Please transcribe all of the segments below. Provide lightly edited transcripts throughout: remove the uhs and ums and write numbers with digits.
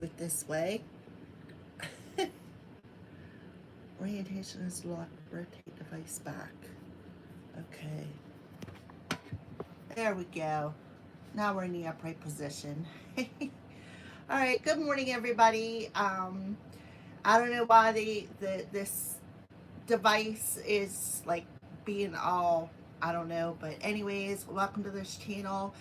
it this way. Orientation is locked. Rotate device back. Okay. There we go. Now we're in the upright position. All right. Good morning, everybody. I don't know why this device is like being all, I don't know, but anyways, welcome to this channel.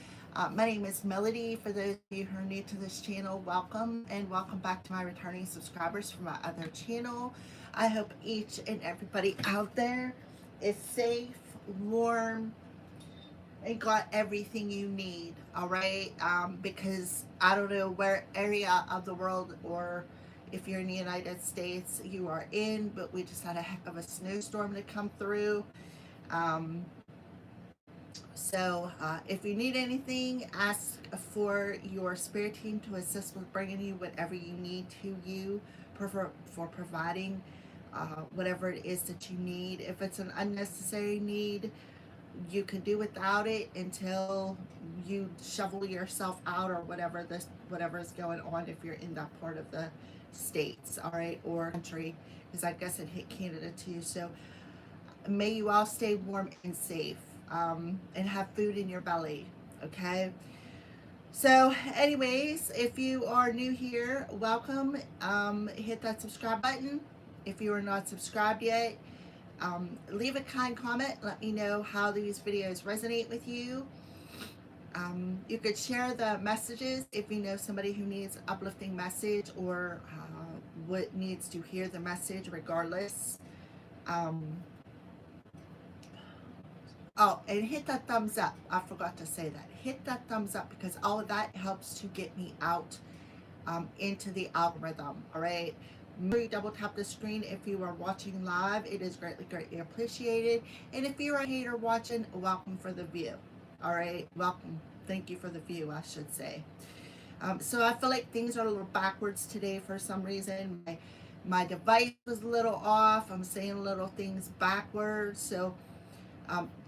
My name is Melody. For those of you who are new to this channel, welcome, and welcome back to my returning subscribers from my other channel. I hope each and everybody out there is safe, warm, and got everything you need. All right, because I don't know where area of the world, or if you're in the United States you are in, but we just had a heck of a snowstorm to come through. um, if you need anything, ask for your spirit team to assist with bringing you whatever you need to you, for providing whatever it is that you need. If it's an unnecessary need, you can do without it until you shovel yourself out, or whatever is going on if you're in that part of the states, all right, or country, because I guess it hit Canada too. So may you all stay warm and safe, and have food in your belly. Okay. So anyways, if you are new here, welcome. Hit that subscribe button if you are not subscribed yet. Leave a kind comment. Let me know how these videos resonate with you. You could share the messages if you know somebody who needs an uplifting message, or what needs to hear the message regardless. Um, oh, and hit that thumbs up. I forgot to say that. Hit that thumbs up, because all of that helps to get me out into the algorithm. All right. Maybe double tap the screen if you are watching live. It is greatly appreciated. And if you're a hater watching, welcome for the view. All right. Welcome. Thank you for the view, I should say. So I feel like things are a little backwards today for some reason. My device was a little off. I'm saying little things backwards. So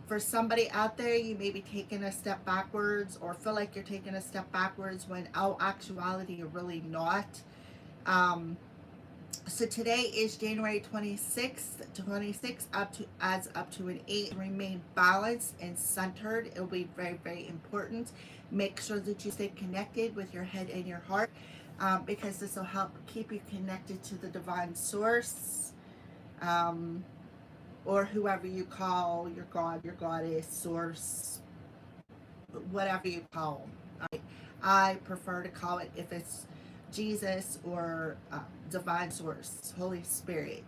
for somebody out there, you may be taking a step backwards, or feel like you're taking a step backwards when in actuality you're really not. So today is January 26th, up to an 8. Remain balanced and centered. It'll be very, very important. Make sure that you stay connected with your head and your heart, because this will help keep you connected to the divine source, or whoever you call your God, your goddess, source, whatever you call them. I prefer to call it, if it's Jesus or divine source, Holy Spirit.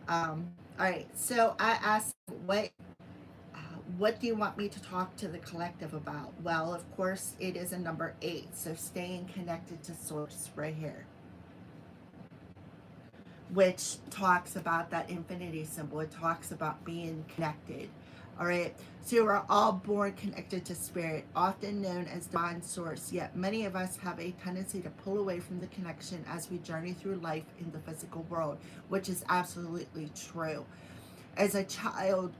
All right, so I asked, what do you want me to talk to the collective about? Well, of course, it is a number 8, so staying connected to source right here, which talks about that infinity symbol. It talks about being connected. All right. So we're all born connected to spirit, often known as divine source. Yet many of us have a tendency to pull away from the connection as we journey through life in the physical world, which is absolutely true. As a child,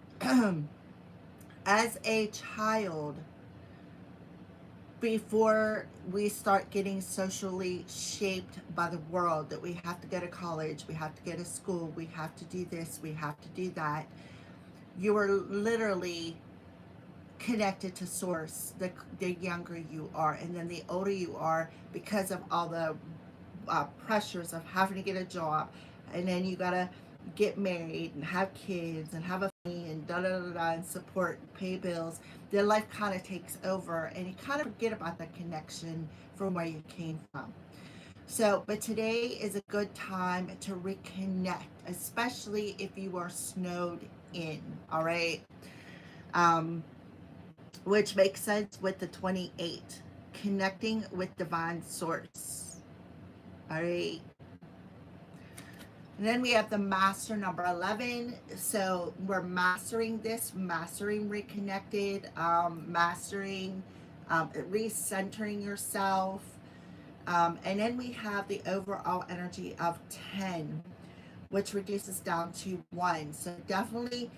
as a child, before we start getting socially shaped by the world, that we have to go to college, we have to go to school, we have to do this, we have to do that, you are literally connected to source the younger you are. And then the older you are, because of all the pressures of having to get a job, and then you gotta get married and have kids and have a family and da da da da, and support, pay bills, their life kind of takes over, and you kind of forget about that connection from where you came from. So, but today is a good time to reconnect, especially if you are snowed in. All right. um which makes sense with the 28, connecting with divine source. All right. And then we have the master number 11. So we're mastering this, mastering reconnected, mastering recentering yourself. And then we have the overall energy of 10, which reduces down to 1. So definitely,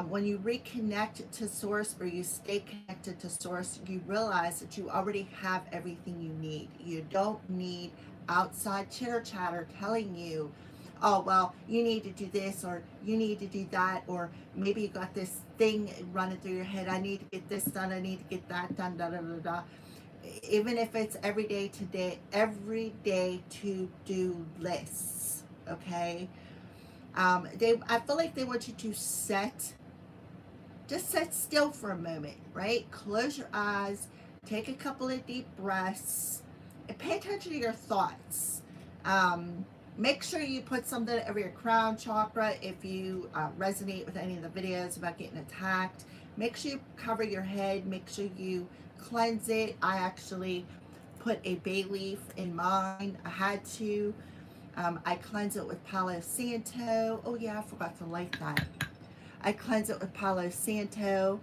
when you reconnect to source, or you stay connected to source, you realize that you already have everything you need. You don't need outside chitter chatter telling you, oh, well, you need to do this or you need to do that, or maybe you got this thing running through your head. I need to get this done. I need to get that done. Da da da da. Even if it's everyday to do lists. Okay. I feel like they want you to just sit still for a moment, right? Close your eyes, take a couple of deep breaths, and pay attention to your thoughts. Make sure you put something over your crown chakra if you resonate with any of the videos about getting attacked. Make sure you cover your head. Make sure you cleanse it. I actually put a bay leaf in mine. I had to. I cleanse it with Palo Santo. Oh yeah, I forgot to light that. I cleanse it with Palo Santo.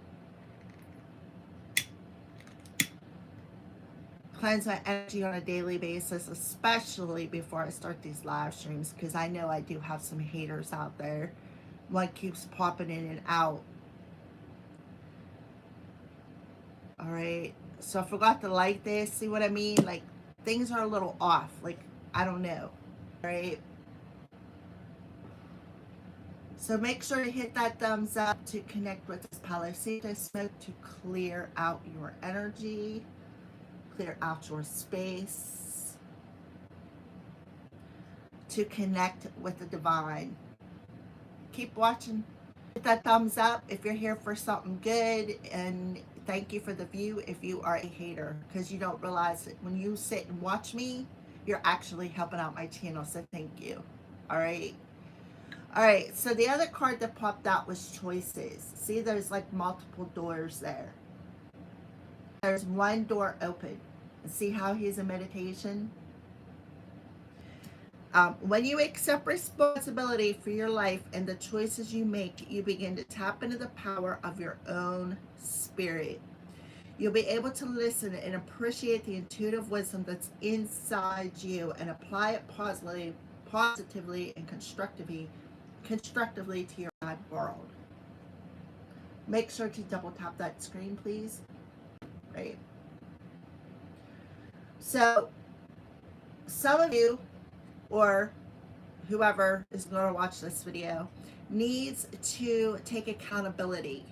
Cleanse my energy on a daily basis, especially before I start these live streams, because I know I do have some haters out there. One keeps popping in and out. All right. So I forgot to light this. See what I mean? Like, things are a little off. Like, I don't know. All right. So make sure to hit that thumbs up to connect with this Palo Santo smoke to clear out your energy, clear out your space, to connect with the divine. Keep watching. Hit that thumbs up if you're here for something good, and thank you for the view if you are a hater, because you don't realize that when you sit and watch me, you're actually helping out my channel, so thank you. All right. All right, so the other card that popped out was choices. See, there's like multiple doors there. There's one door open. See how he's in meditation? When you accept responsibility for your life and the choices you make, you begin to tap into the power of your own spirit. You'll be able to listen and appreciate the intuitive wisdom that's inside you and apply it positively and constructively to your own world. Make sure to double tap that screen, please. Right. So some of you, or whoever is going to watch this video, needs to take accountability.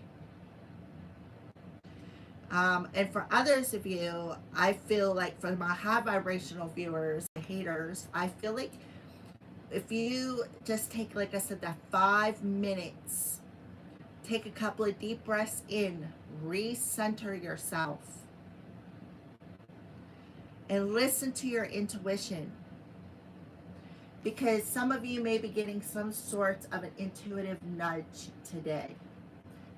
And for others of you, I feel like for my high vibrational viewers, haters, I feel like if you just take, like I said, that 5 minutes, take a couple of deep breaths in, recenter yourself, and listen to your intuition. Because some of you may be getting some sort of an intuitive nudge today.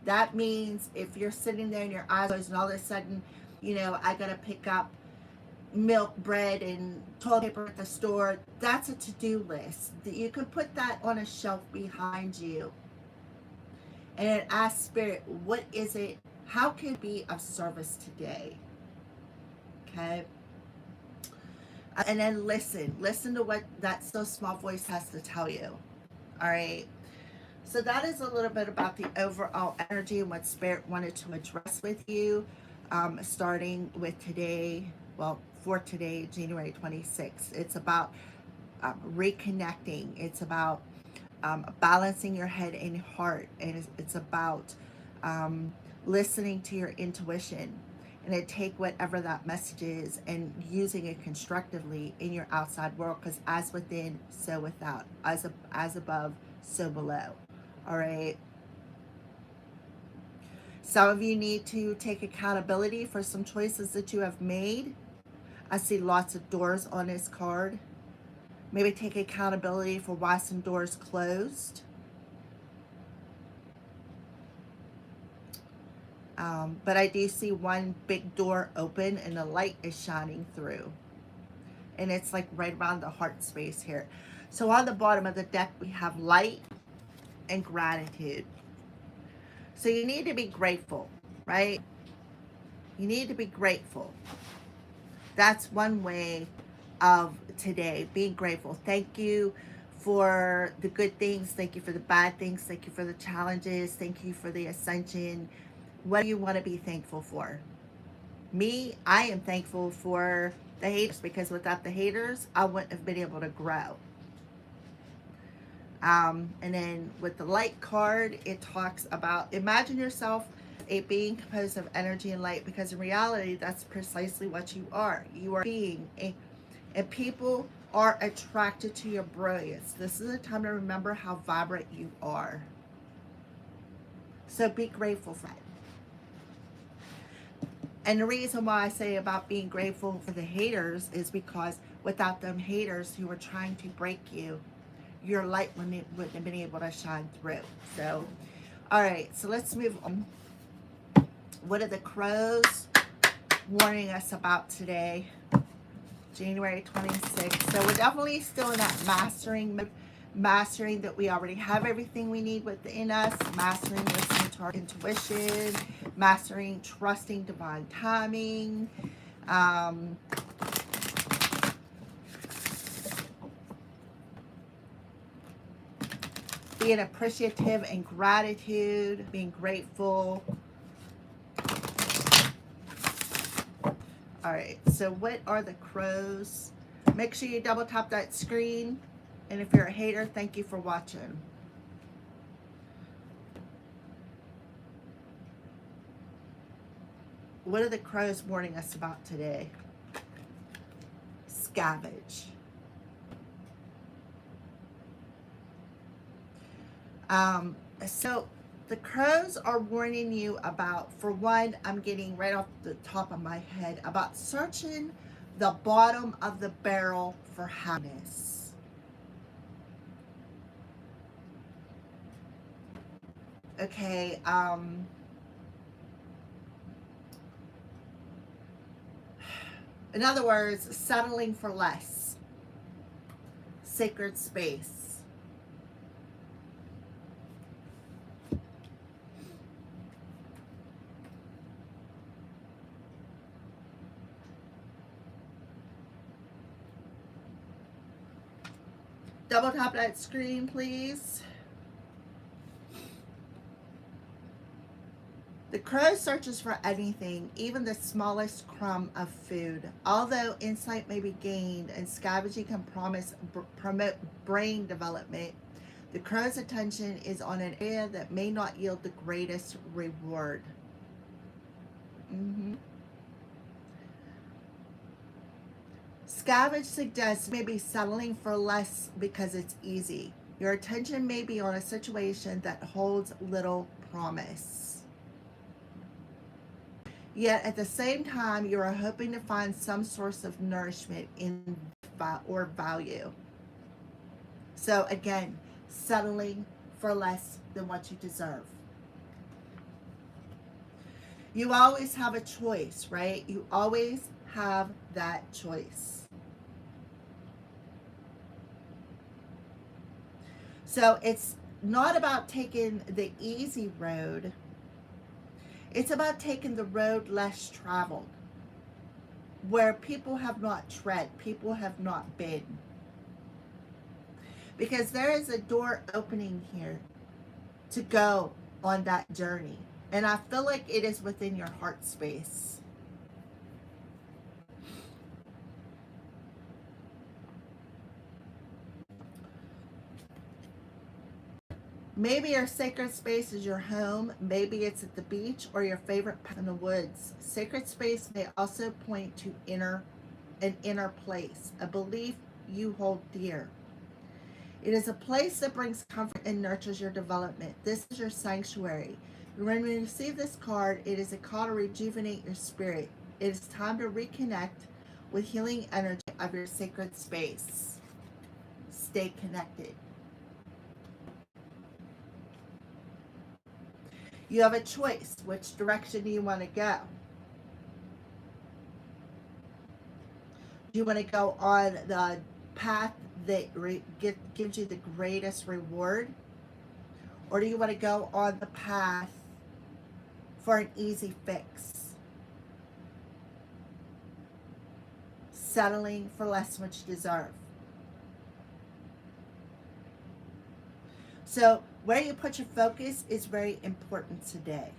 That means if you're sitting there and your eyes closed and all of a sudden, I got to pick up milk, bread, and toilet paper at the store, that's a to-do list. You can put that on a shelf behind you and ask Spirit, what is it? How can it be of service today? Okay. And then listen to what that still small voice has to tell you. All right. So that is a little bit about the overall energy and what Spirit wanted to address with you, starting with today. Well, for today, January 26th. It's about reconnecting. It's about balancing your head and heart. And it's about listening to your intuition. And to take whatever that message is and using it constructively in your outside world. Because as within, so without. As above, so below. All right. Some of you need to take accountability for some choices that you have made. I see lots of doors on this card. Maybe take accountability for why some doors closed. But I do see one big door open and the light is shining through. And it's like right around the heart space here. So on the bottom of the deck, we have light and gratitude. So you need to be grateful, right? You need to be grateful. That's one way of today, being grateful. Thank you for the good things. Thank you for the bad things. Thank you for the challenges. Thank you for the ascension. What do you want to be thankful for? Me, I am thankful for The haters, because without the haters, I wouldn't have been able to grow. And then with the light card, it talks about imagine yourself a being composed of energy and light, because in reality, that's precisely what you are. You are being a, and people are attracted to your brilliance. This is a time to remember how vibrant you are. So be grateful for it. And the reason why I say about being grateful for the haters is because without them haters who are trying to break you, your light wouldn't have been able to shine through. So, all right, so let's move on. What are the crows warning us about today? January 26th. So we're definitely still in that mastering mode. Mastering that we already have everything we need within us. Mastering listening to our intuition. Mastering trusting divine timing. Being appreciative and gratitude. Being grateful. All right, so what are the crows? Make sure you double tap that screen. And if you're a hater, thank you for watching. What are the crows warning us about today? Scavenge. So the crows are warning you about, for one, I'm getting right off the top of my head, about searching the bottom of the barrel for happiness. Okay, in other words, settling for less. Sacred space. Double tap that screen, please. The crow searches for anything, even the smallest crumb of food. Although insight may be gained and scavenging can promote brain development, the crow's attention is on an area that may not yield the greatest reward. Scavenge suggests maybe settling for less because it's easy. Your attention may be on a situation that holds little promise. Yet at the same time, you are hoping to find some source of nourishment in or value. So again, settling for less than what you deserve. You always have a choice, right? You always have that choice. So it's not about taking the easy road. It's about taking the road less traveled, where people have not tread, people have not been. Because there is a door opening here to go on that journey. And I feel like it is within your heart space. Maybe your sacred space is your home. Maybe it's at the beach or your favorite path in the woods. Sacred space may also point to an inner place, a belief you hold dear. It is a place that brings comfort and nurtures your development. This is your sanctuary. When we receive this card, it is a call to rejuvenate your spirit. It is time to reconnect with healing energy of your sacred space. Stay connected. You have a choice. Which direction do you want to go? Do you want to go on the path that gives you the greatest reward? Or do you want to go on the path for an easy fix? Settling for less than what you deserve. So where you put your focus is very important today.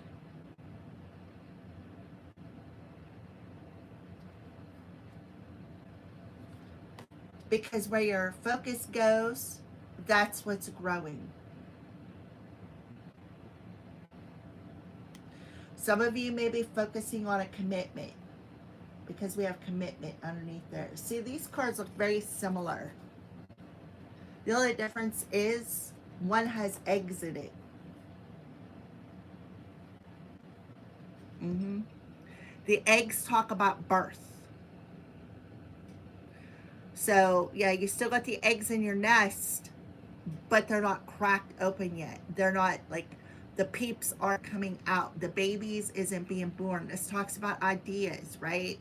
because where your focus goes, that's what's growing. Some of you may be focusing on a commitment because we have commitment underneath there. See, these cards look very similar. The only difference is one has exited. The eggs talk about birth. So, yeah, you still got the eggs in your nest, but they're not cracked open yet. They're not like, the peeps aren't coming out. The babies isn't being born. This talks about ideas, right?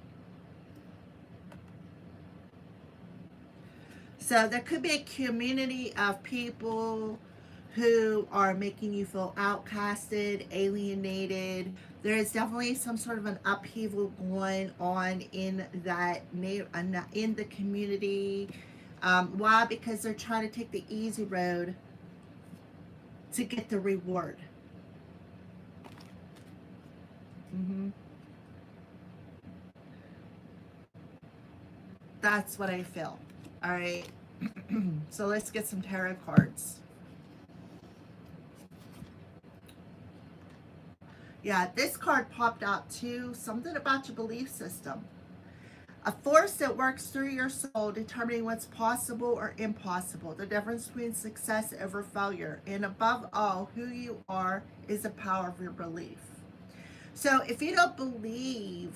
So there could be a community of people who are making you feel outcasted, alienated. There is definitely some sort of an upheaval going on in that in the community. Why? Because they're trying to take the easy road to get the reward. That's what I feel. All right. So let's get some tarot cards. Yeah, this card popped out too. Something about your belief system. A force that works through your soul, determining what's possible or impossible. The difference between success over failure. And above all, who you are is the power of your belief. So if you don't believe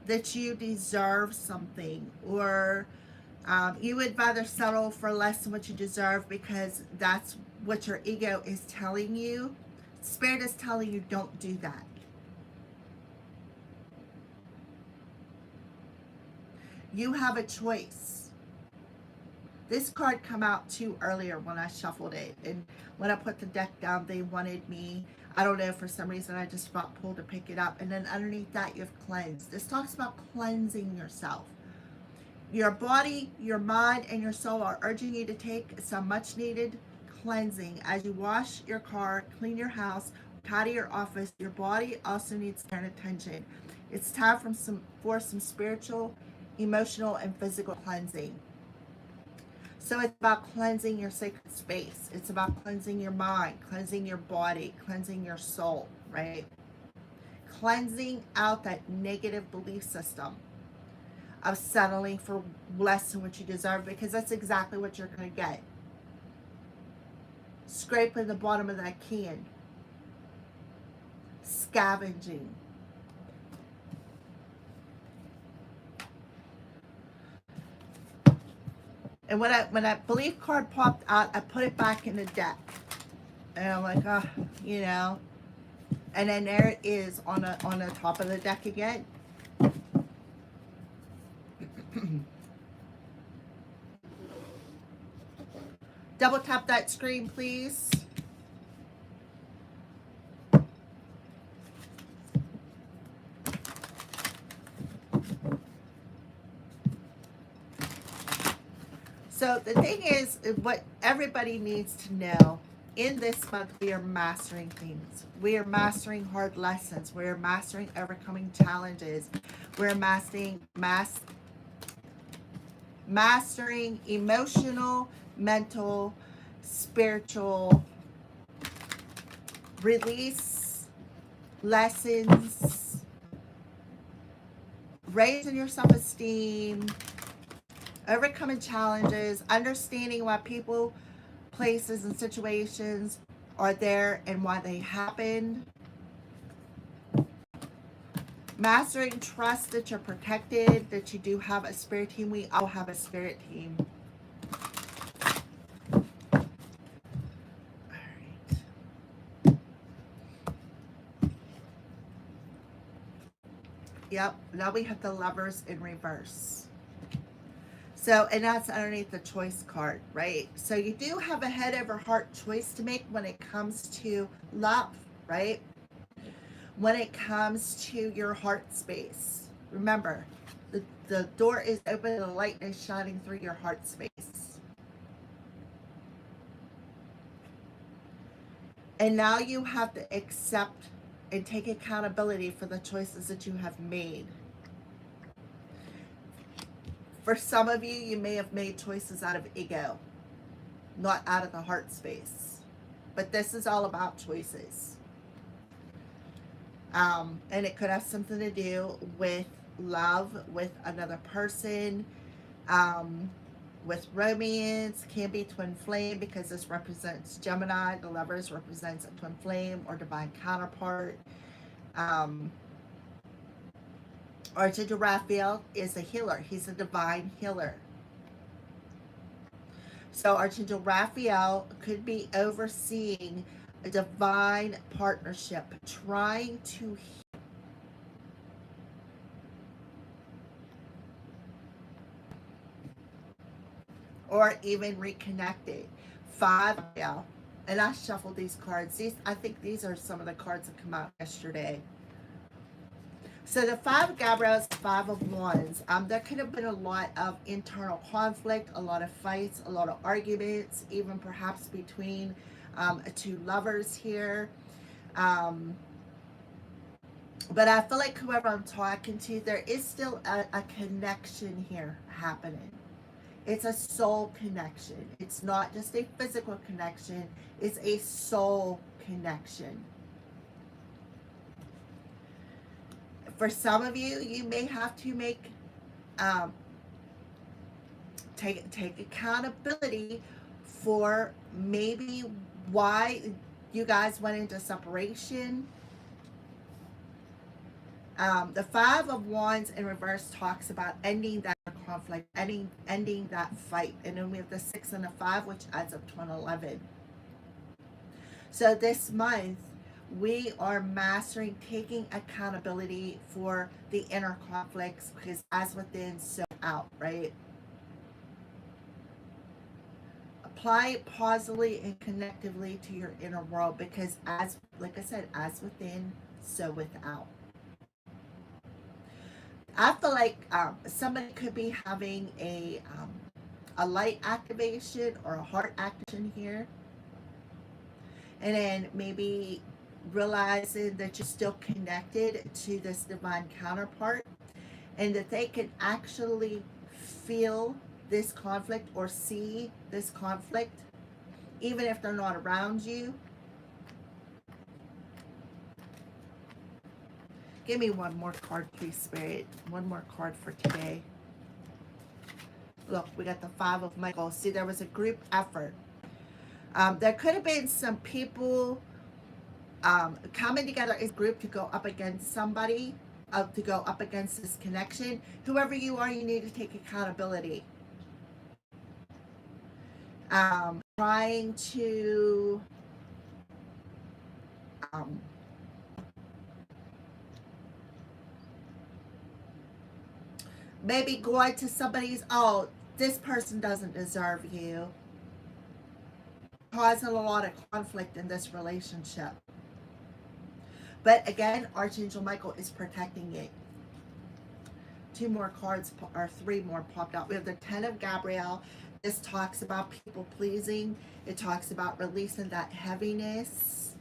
that you deserve something, or you would rather settle for less than what you deserve because that's what your ego is telling you, Spirit is telling you don't do that. You have a choice. This card come out too earlier when I shuffled it, and when I put the deck down, they wanted me, I don't know, for some reason I just felt pulled to pick it up. And then underneath that you have cleansed. This talks about cleansing yourself. Your body, your mind, and your soul are urging you to take some much needed cleansing. As you wash your car, clean your house, tidy your office, your body also needs care and attention. It's time for some spiritual, emotional, and physical cleansing. So it's about cleansing your sacred space. It's about cleansing your mind, cleansing your body, cleansing your soul, right? Cleansing out that negative belief system of settling for less than what you deserve, because that's exactly what you're going to get. Scraping the bottom of that can. Scavenging. And when that belief card popped out, I put it back in the deck. And I'm like, oh, you know. And then there it is on the top of the deck again. Double tap that screen, please. So the thing is, what everybody needs to know, in this month, we are mastering things. We are mastering hard lessons. We are mastering overcoming challenges. We're mastering emotional, mental, spiritual release lessons, raising your self-esteem, overcoming challenges, understanding why people, places, and situations are there and why they happen. Mastering trust that you're protected, that you do have a spirit team. We all have a spirit team. All right. Yep, now we have the Lovers in reverse. So, and that's underneath the choice card, right? So you do have a head over heart choice to make when it comes to love, right? When it comes to your heart space. Remember, the door is open and the light is shining through your heart space. And now you have to accept and take accountability for the choices that you have made. For some of you, you may have made choices out of ego, not out of the heart space. But this is all about choices. And it could have something to do with love with another person, with romance. Can be twin flame because this represents Gemini. The lovers represents a twin flame or divine counterpart. Archangel Raphael is a healer. He's a divine healer. So Archangel Raphael could be overseeing a divine partnership, trying to heal. Or even reconnected. 5, yeah. And I shuffled these cards. I think these are some of the cards that come out yesterday. So the 5 of Gabriels, 5 of Wands. There could have been a lot of internal conflict, a lot of fights, a lot of arguments, even perhaps between two lovers here. But I feel like whoever I'm talking to, there is still a connection here happening. It's a soul connection. It's not just a physical connection. It's a soul connection. For some of you, you may have to make, take accountability for maybe why you guys went into separation. The 5 of Wands in reverse talks about ending that conflict, ending that fight. And then we have the 6 and the 5, which adds up to an 11. So this month, we are mastering taking accountability for the inner conflicts, because as within, so out, right? Apply it positively and connectively to your inner world, because as, like I said, as within, so without. I feel like somebody could be having a light activation or a heart action here. And then maybe realizing that you're still connected to this divine counterpart, and that they can actually feel this conflict or see this conflict, even if they're not around you. Give me one more card, please, Spirit. One more card for today. Look, we got the 5 of Michael. See, there was a group effort. There could have been some people coming together as a group to go up against somebody, to go up against this connection. Whoever you are, you need to take accountability. Trying to maybe going to somebody's, oh, this person doesn't deserve you. Causing a lot of conflict in this relationship. But again, Archangel Michael is protecting it. 2 more cards, or 3 more popped out. We have the 10 of Gabriel. This talks about people pleasing. It talks about releasing that heaviness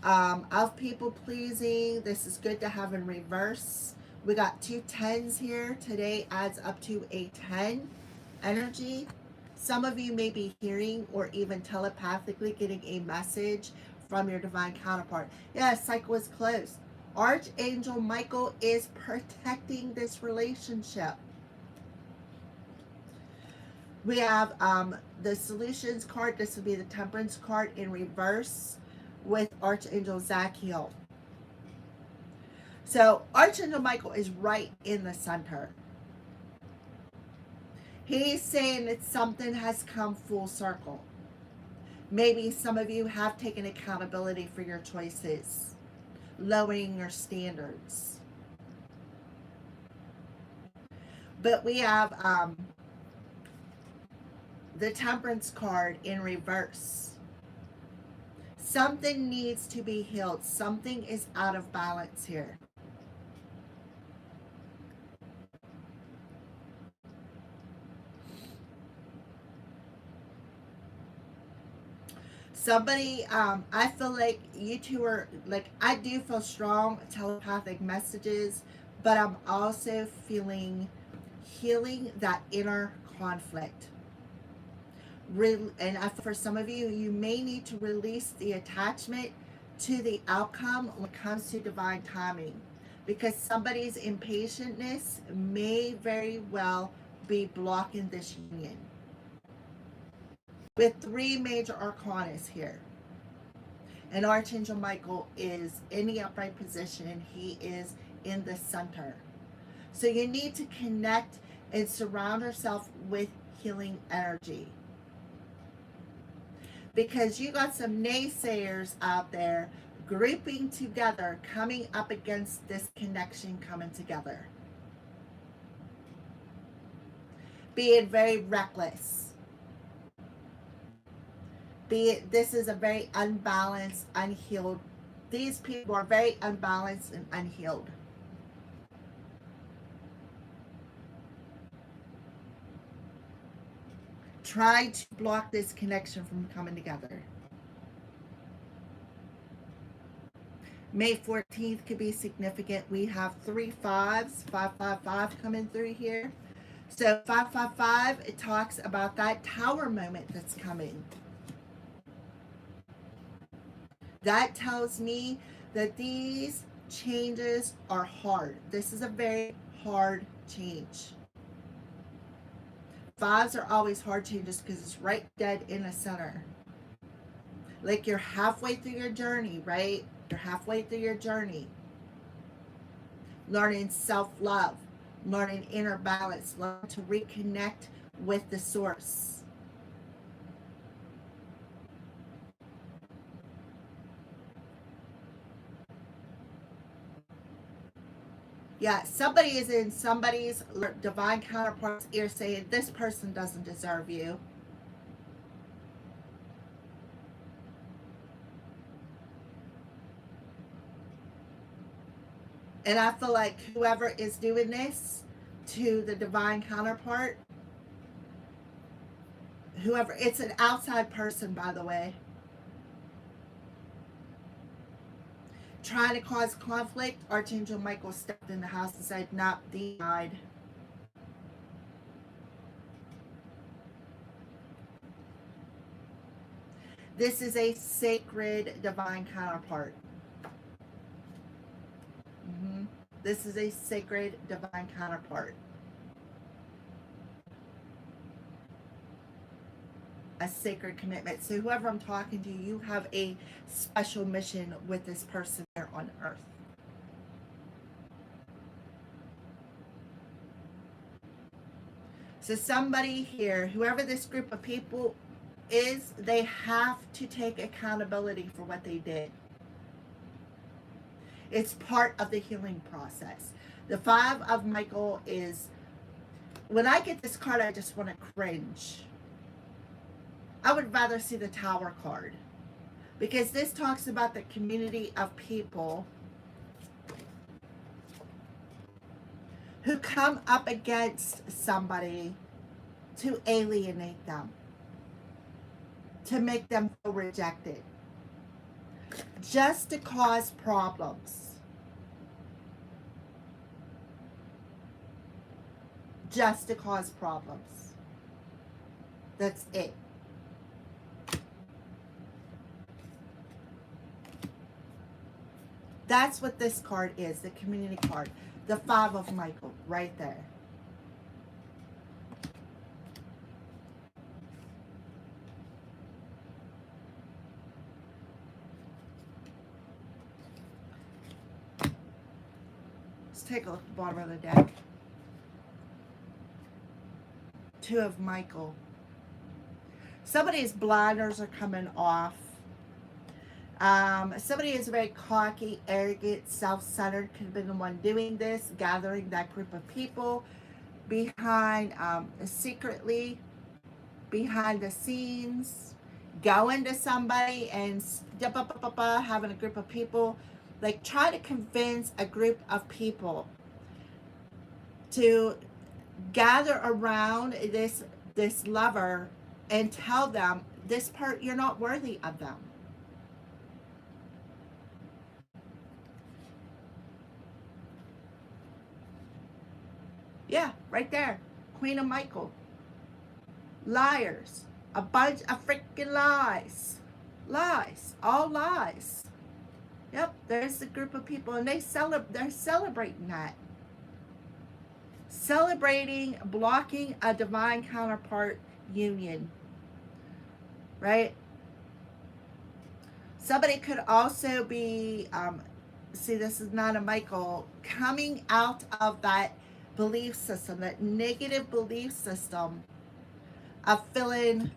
of people pleasing. This is good to have in reverse. We got 2 10s here. Today adds up to a 10 energy. Some of you may be hearing or even telepathically getting a message from your divine counterpart. Yes, cycle is closed. Archangel Michael is protecting this relationship. We have the solutions card. This would be the temperance card in reverse with Archangel Zachiel. So Archangel Michael is right in the center. He's saying that something has come full circle. Maybe some of you have taken accountability for your choices, lowering your standards. But we have the temperance card in reverse. Something needs to be healed. Something is out of balance here. Somebody, I feel like you two are, like, I do feel strong telepathic messages, but I'm also feeling healing that inner conflict. And for some of you, you may need to release the attachment to the outcome when it comes to divine timing, because somebody's impatientness may very well be blocking this union. With three major arcanas here, and Archangel Michael is in the upright position. He is in the center. So you need to connect and surround yourself with healing energy, because you got some naysayers out there grouping together, coming up against this connection coming together, being very reckless. This is a very unbalanced, unhealed. These people are very unbalanced and unhealed. Try to block this connection from coming together. May 14th could be significant. We have 3 5s, 555 coming through here. So 555, it talks about that tower moment that's coming. That tells me that these changes are hard. This is a very hard change. 5s are always hard changes because it's right dead in the center. Like you're halfway through your journey, right? You're halfway through your journey. Learning self-love, learning inner balance, learning to reconnect with the source. Yeah, somebody is in somebody's divine counterpart's ear saying, this person doesn't deserve you. And I feel like whoever is doing this to the divine counterpart, whoever, it's an outside person, by the way, trying to cause conflict, Archangel Michael stepped in the house and said, not denied. This is a sacred divine counterpart. This is a sacred divine counterpart. A sacred commitment. So whoever I'm talking to, you have a special mission with this person here on earth. So somebody here, whoever this group of people is, they have to take accountability for what they did. It's part of the healing process. The 5 of Michael is, when I get this card, I just want to cringe. I would rather see the Tower card, because this talks about the community of people who come up against somebody to alienate them, to make them feel rejected, just to cause problems. Just to cause problems. That's it. That's what this card is, the community card. The 5 of Michael, right there. Let's take a look at the bottom of the deck. 2 of Michael. Somebody's blinders are coming off. Somebody is very cocky, arrogant, self-centered, could have been the one doing this, gathering that group of people behind, secretly, behind the scenes, going to somebody and having a group of people, like try to convince a group of people to gather around this lover and tell them, this part, you're not worthy of them. Yeah, right there. Queen of Michael. Liars. A bunch of freaking lies. Lies. All lies. Yep, there's a group of people, and they're celebrating that. Celebrating blocking a divine counterpart union. Right? Somebody could also be, see, this is not a Michael, coming out of that belief system, that negative belief system of feeling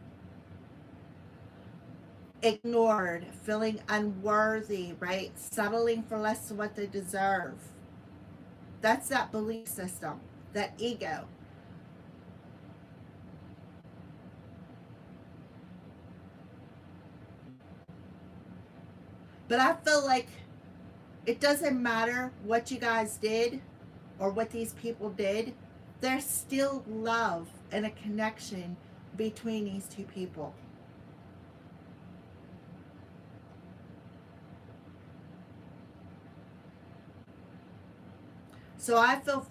ignored, feeling unworthy, right? Settling for less than what they deserve. That's that belief system, that ego. But I feel like it doesn't matter what you guys did or what these people did. There's still love and a connection between these two people. So I feel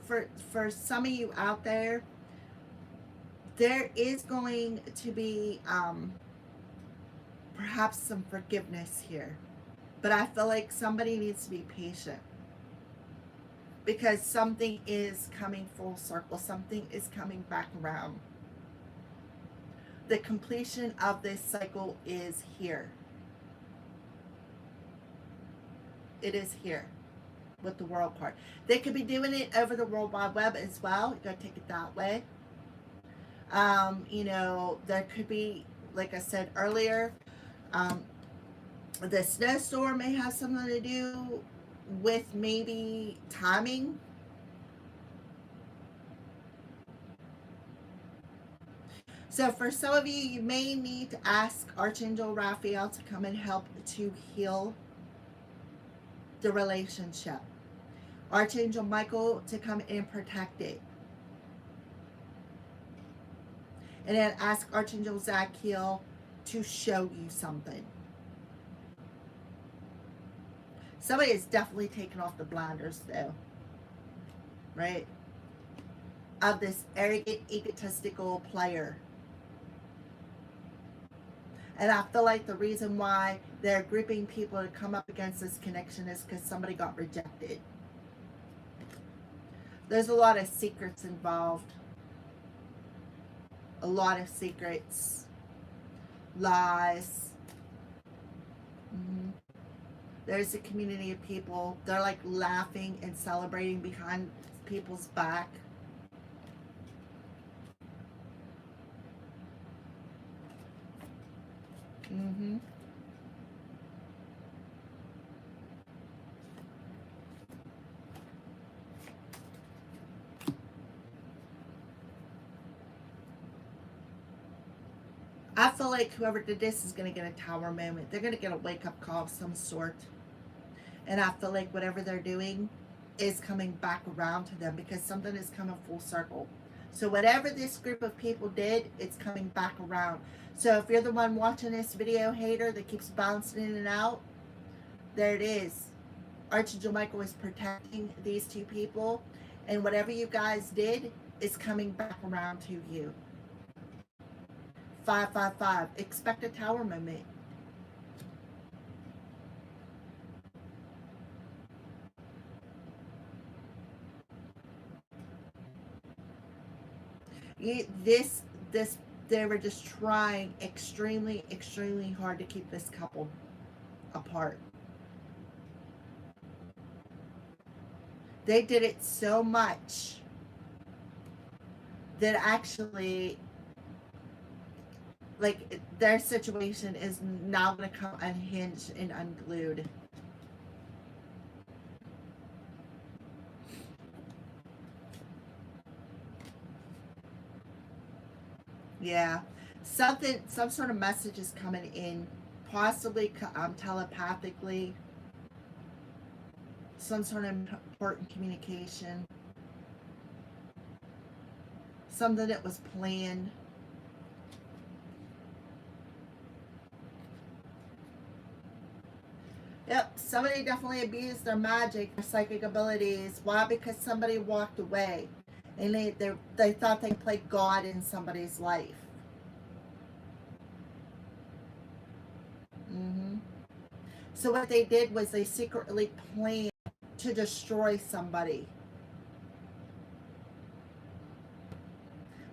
for some of you out there, there is going to be perhaps some forgiveness here. But I feel like somebody needs to be patient, because something is coming full circle. Something is coming back around. The completion of this cycle is here. It is here with the world part. They could be doing it over the World Wide Web as well. You gotta take it that way. You know, there could be, like I said earlier, the snowstorm may have something to do with maybe timing. So for some of you, you may need to ask Archangel Raphael to come and help to heal the relationship. Archangel Michael to come and protect it. And then ask Archangel Zadkiel to show you something. Somebody is definitely taking off the blinders, though. Right? Of this arrogant, egotistical player. And I feel like the reason why they're grouping people to come up against this connection is because somebody got rejected. There's a lot of secrets involved. A lot of secrets. Lies. There's a community of people. They're like laughing and celebrating behind people's back. I feel like whoever did this is going to get a tower moment. They're going to get a wake-up call of some sort. And I feel like whatever they're doing is coming back around to them, because something is coming full circle. So whatever this group of people did, it's coming back around. So if you're the one watching this video, hater, that keeps bouncing in and out, there it is. Archangel Michael is protecting these two people. And whatever you guys did is coming back around to you. 555. Expect a tower moment. They were just trying extremely, extremely hard to keep this couple apart. They did it so much that actually, like, their situation is now going to come unhinged and unglued. Yeah, some sort of message is coming in, possibly telepathically. Some sort of important communication. Something that was planned. Yep, somebody definitely abused their magic, their psychic abilities. Why? Because somebody walked away. And they thought they played God in somebody's life. hmm So what they did was they secretly planned to destroy somebody.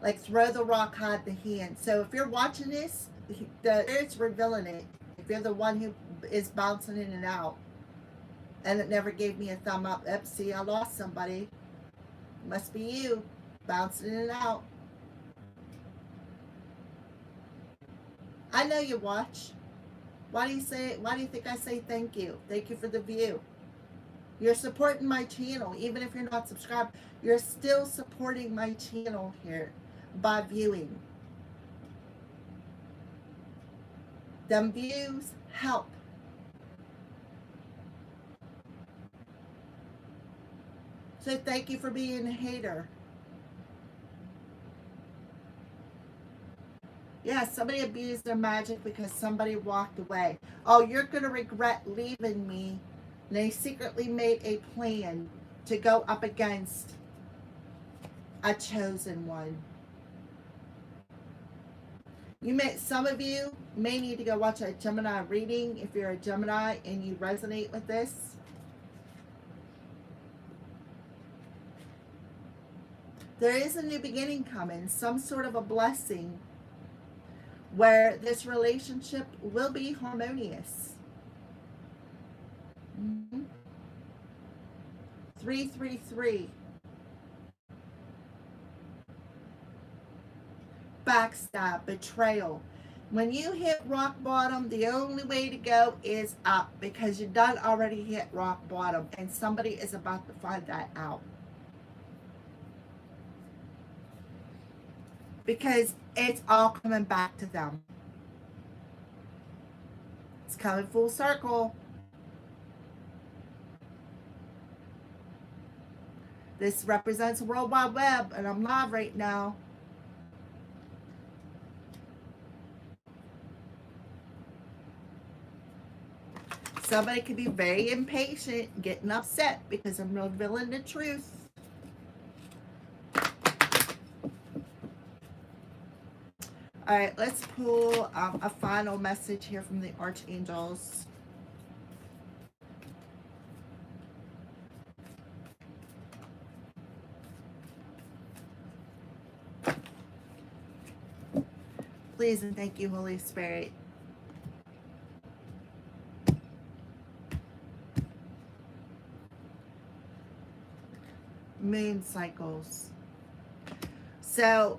Like throw the rock, hide the hand. So if you're watching this, the Spirit's revealing it. If you're the one who is bouncing in and out, and it never gave me a thumb up, see, I lost somebody. Must be you, bouncing in and out. I know you watch. Why do you say? Why do you think I say thank you? Thank you for the view. You're supporting my channel, even if you're not subscribed. You're still supporting my channel here by viewing. Them views help. So thank you for being a hater. Yeah, somebody abused their magic because somebody walked away. Oh, you're going to regret leaving me. And they secretly made a plan to go up against a chosen one. Some of you may need to go watch a Gemini reading if you're a Gemini and you resonate with this. There is a new beginning coming, some sort of a blessing where this relationship will be harmonious. 333. Backstab, betrayal. When you hit rock bottom, the only way to go is up, because you done already hit rock bottom and somebody is about to find that out. Because it's all coming back to them. It's coming full circle. This represents the World Wide Web, and I'm live right now. Somebody could be very impatient, getting upset because I'm revealing the truth. All right, let's pull a final message here from the archangels. Please and thank you, Holy Spirit. Moon cycles. So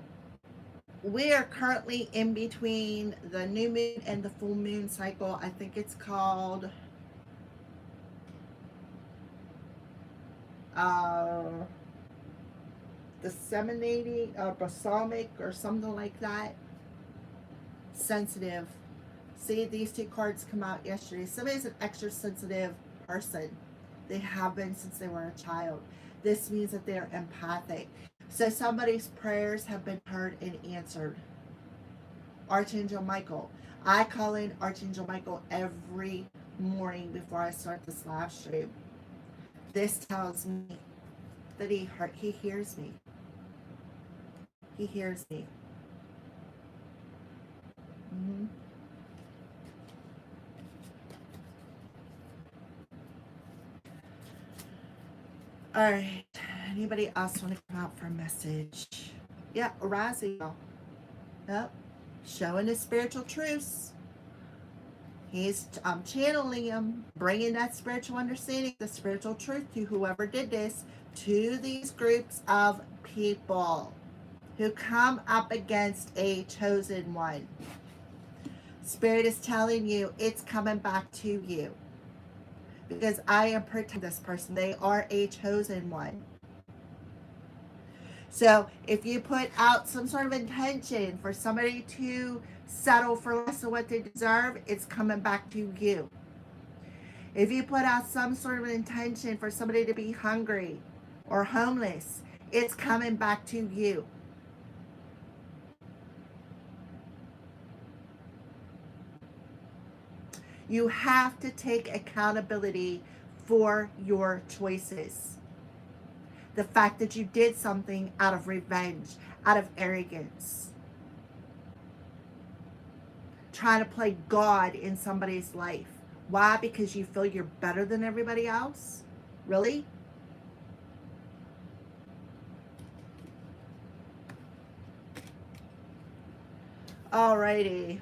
we are currently in between the new moon and the full moon cycle. I think it's called disseminating or balsamic or something like that. Sensitive. See, these two cards come out yesterday. Somebody's an extra sensitive person. They have been since they were a child. This means that they're empathic. So somebody's prayers have been heard and answered. Archangel Michael. I call in Archangel Michael every morning before I start this live stream. This tells me that he hears me. He hears me. All right. Anybody else want to come out for a message? Yeah, arising. Yep. Showing the spiritual truths. He's channeling him, bringing that spiritual understanding, the spiritual truth to whoever did this, to these groups of people who come up against a chosen one. Spirit is telling you it's coming back to you. Because I am protecting this person. They are a chosen one. So if you put out some sort of intention for somebody to settle for less than what they deserve, it's coming back to you. If you put out some sort of intention for somebody to be hungry or homeless, it's coming back to you. You have to take accountability for your choices. The fact that you did something out of revenge, out of arrogance, trying to play God in somebody's life. Why? Because you feel you're better than everybody else? Really? Alrighty.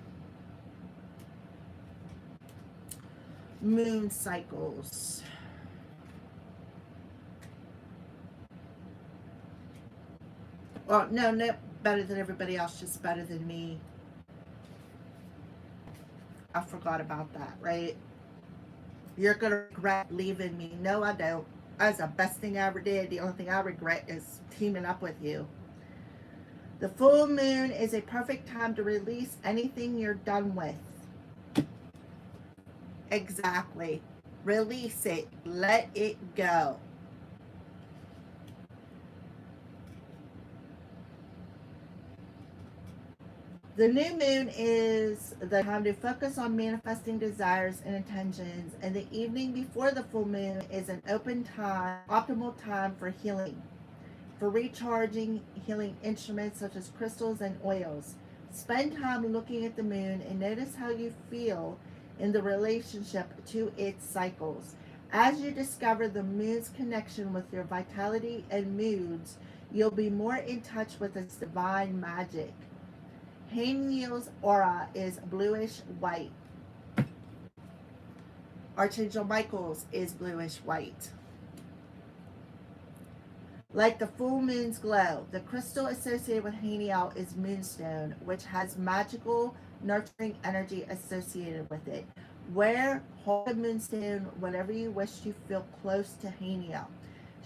Moon cycles. Well, no, no, better than everybody else, just better than me. I forgot about that, right? You're going to regret leaving me. No, I don't. That's the best thing I ever did. The only thing I regret is teaming up with you. The full moon is a perfect time to release anything you're done with. Exactly. Release it. Let it go. The new moon is the time to focus on manifesting desires and intentions, and the evening before the full moon is an open time, optimal time for healing, for recharging healing instruments such as crystals and oils. Spend time looking at the moon and notice how you feel in the relationship to its cycles. As you discover the moon's connection with your vitality and moods, you'll be more in touch with its divine magic. Haniel's aura is bluish white. Archangel Michael's is bluish white. Like the full moon's glow, the crystal associated with Haniel is moonstone, which has magical, nurturing energy associated with it. Wear, hold a moonstone whenever you wish to feel close to Haniel.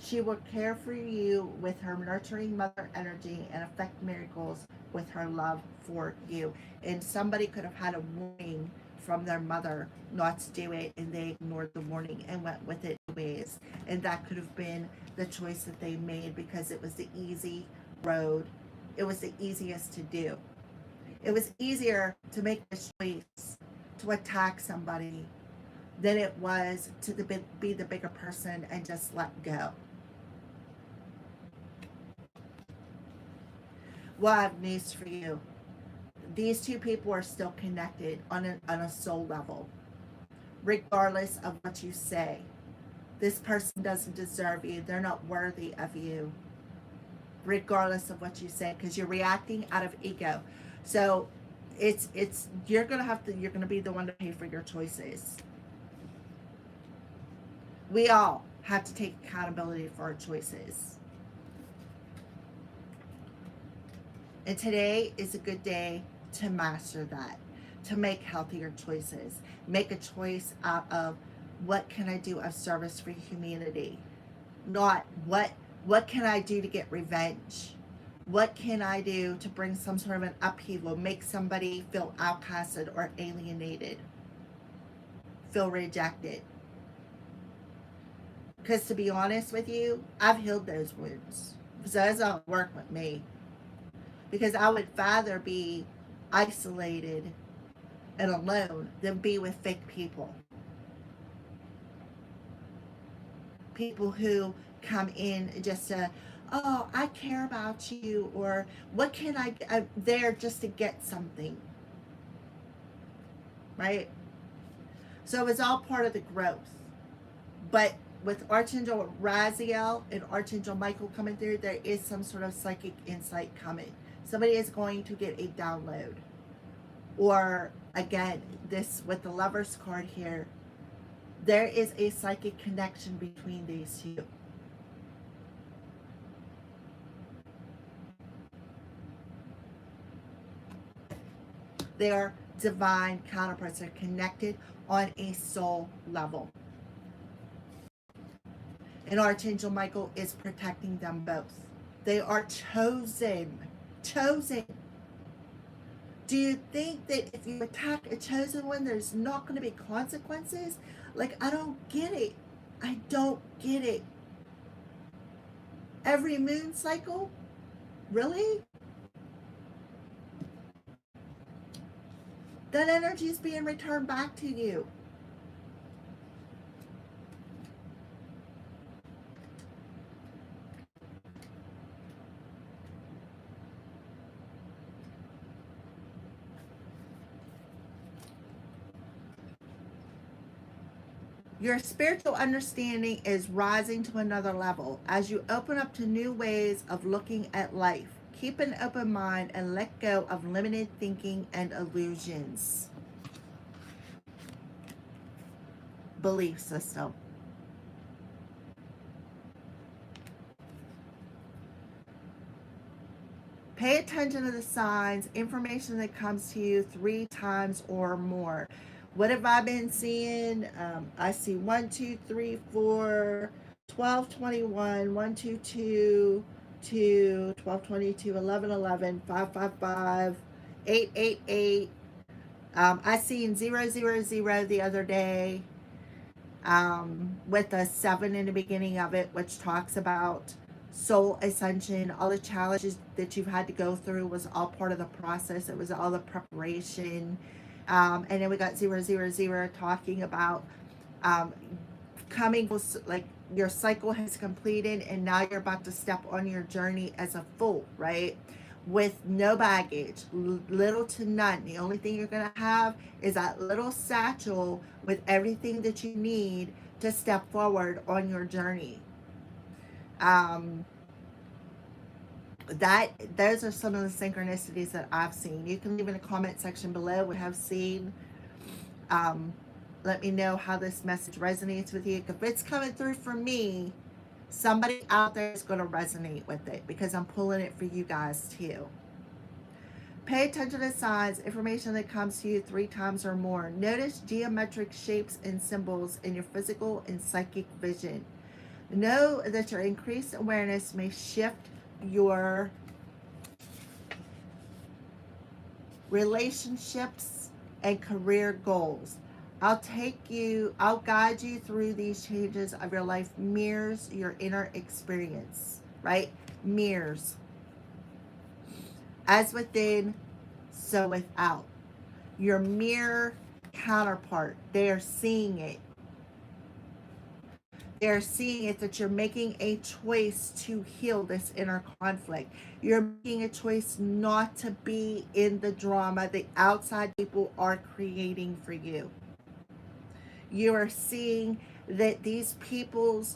She will care for you with her nurturing mother energy and effect miracles with her love for you. And somebody could have had a warning from their mother not to do it, and they ignored the warning and went with it anyways. And that could have been the choice that they made because it was the easy road. It was the easiest to do. It was easier to make the choice to attack somebody than it was to be the bigger person and just let go. Well, I have news for you. These two people are still connected on a soul level, regardless of what you say. This person doesn't deserve you. They're not worthy of you, regardless of what you say, because you're reacting out of ego. So it's you're gonna be the one to pay for your choices. We all have to take accountability for our choices. And today is a good day to master that, to make healthier choices. Make a choice out of what can I do of service for humanity, not what can I do to get revenge. What can I do to bring some sort of an upheaval, make somebody feel outcasted or alienated, feel rejected? Because to be honest with you, I've healed those wounds. So it doesn't work with me. Because I would rather be isolated and alone than be with fake people. People who come in just to, oh, I care about you, or what can I'm there just to get something. Right? So it's all part of the growth. But with Archangel Raziel and Archangel Michael coming through, there is some sort of psychic insight coming. Somebody is going to get a download. Or again, this with the Lover's card here, there is a psychic connection between these two. They are divine counterparts. They're connected on a soul level. And Archangel Michael is protecting them both. They are chosen. Chosen. Do you think that if you attack a chosen one, there's not going to be consequences? Like, I don't get it. I don't get it. Every moon cycle? Really? That energy is being returned back to you. Your spiritual understanding is rising to another level as you open up to new ways of looking at life. Keep an open mind and let go of limited thinking and illusions. Belief system. Pay attention to the signs, information that comes to you 3 times or more. What have I been seeing? I see 1, 2, 3, 4, 12, 21, 1, 2, 2, 2, 12, 22, 11, 11, 5, 5, 5, 8, 8, 8. I seen 0, 0, 0 the other day, with a 7 in the beginning of it, which talks about soul ascension. All the challenges that you've had to go through was all part of the process. It was all the preparation. And then we got 0, 0, 0 talking about um, coming, like your cycle has completed and now you're about to step on your journey as a fool, right? With no baggage, little to none. The only thing you're going to have is that little satchel with everything that you need to step forward on your journey. Um, that those are some of the synchronicities that I've seen. You can leave in the comment section below what you have seen. Um, let me know how this message resonates with you. If it's coming through for me, somebody out there is going to resonate with it because I'm pulling it for you guys too. Pay attention to signs, information that comes to you 3 times or more. Notice geometric shapes and symbols in your physical and psychic vision. Know that your increased awareness may shift your relationships and career goals. I'll guide you through these changes of your life. Mirrors your inner experience, right? Mirrors. As within, so without. Your mirror counterpart, they are seeing it. They're seeing it that you're making a choice to heal this inner conflict. You're making a choice not to be in the drama the outside people are creating for you. You are seeing that these people's